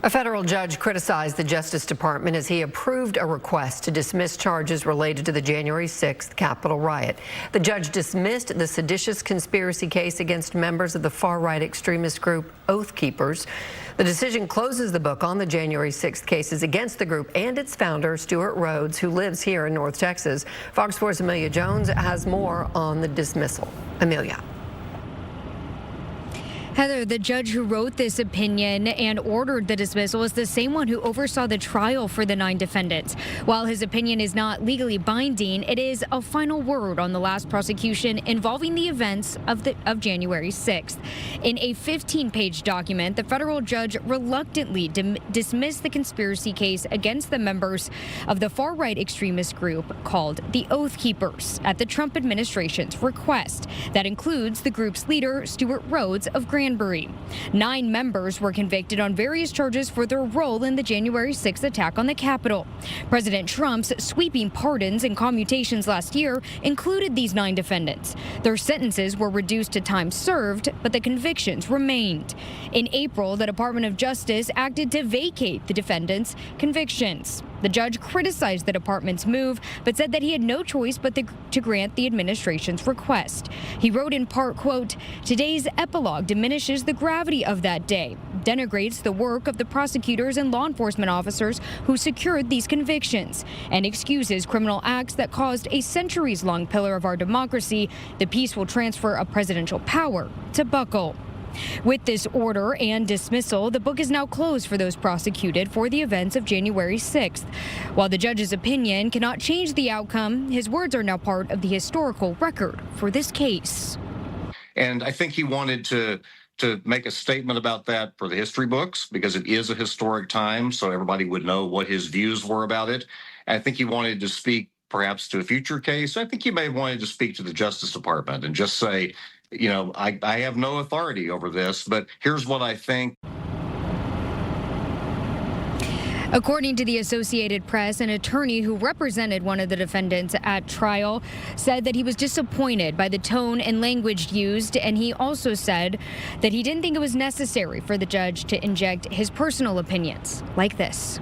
A federal judge criticized the Justice Department as he approved a request to dismiss charges related to the January 6th Capitol riot. The judge dismissed the seditious conspiracy case against members of the far-right extremist group Oath Keepers. The decision closes the book on the January 6th cases against the group and its founder, Stuart Rhodes, who lives here in North Texas. Fox 4's Amelia Jones has more on the dismissal. Amelia. Heather, the judge who wrote this opinion and ordered the dismissal is the same one who oversaw the trial for the 9 defendants. While his opinion is not legally binding, it is a final word on the last prosecution involving the events of January 6th. In a 15-page document, the federal judge reluctantly dismissed the conspiracy case against the members of the far-right extremist group called the Oath Keepers at the Trump administration's request. That includes the group's leader, Stuart Rhodes of Granbury. 9 members were convicted on various charges for their role in the January 6th attack on the Capitol. President Trump's sweeping pardons and commutations last year included these 9 defendants. Their sentences were reduced to time served, but the convictions remained. In April, the Department of Justice acted to vacate the defendants' convictions. The judge criticized the department's move, but said that he had no choice but to grant the administration's request. He wrote in part, quote, "Today's epilogue diminishes the gravity of that day, denigrates the work of the prosecutors and law enforcement officers who secured these convictions, and excuses criminal acts that caused a centuries-long pillar of our democracy, the peaceful transfer of presidential power, to buckle." With this order and dismissal, the book is now closed for those prosecuted for the events of January 6th. While the judge's opinion cannot change the outcome, his words are now part of the historical record for this case. And I think he wanted to make a statement about that for the history books, because it is a historic time, so everybody would know what his views were about it. And I think he wanted to speak perhaps to a future case. I think he may have wanted to speak to the Justice Department and just say, you know, I have no authority over this, but here's what I think. According to the Associated Press, an attorney who represented one of the defendants at trial said that he was disappointed by the tone and language used, and he also said that he didn't think it was necessary for the judge to inject his personal opinions like this.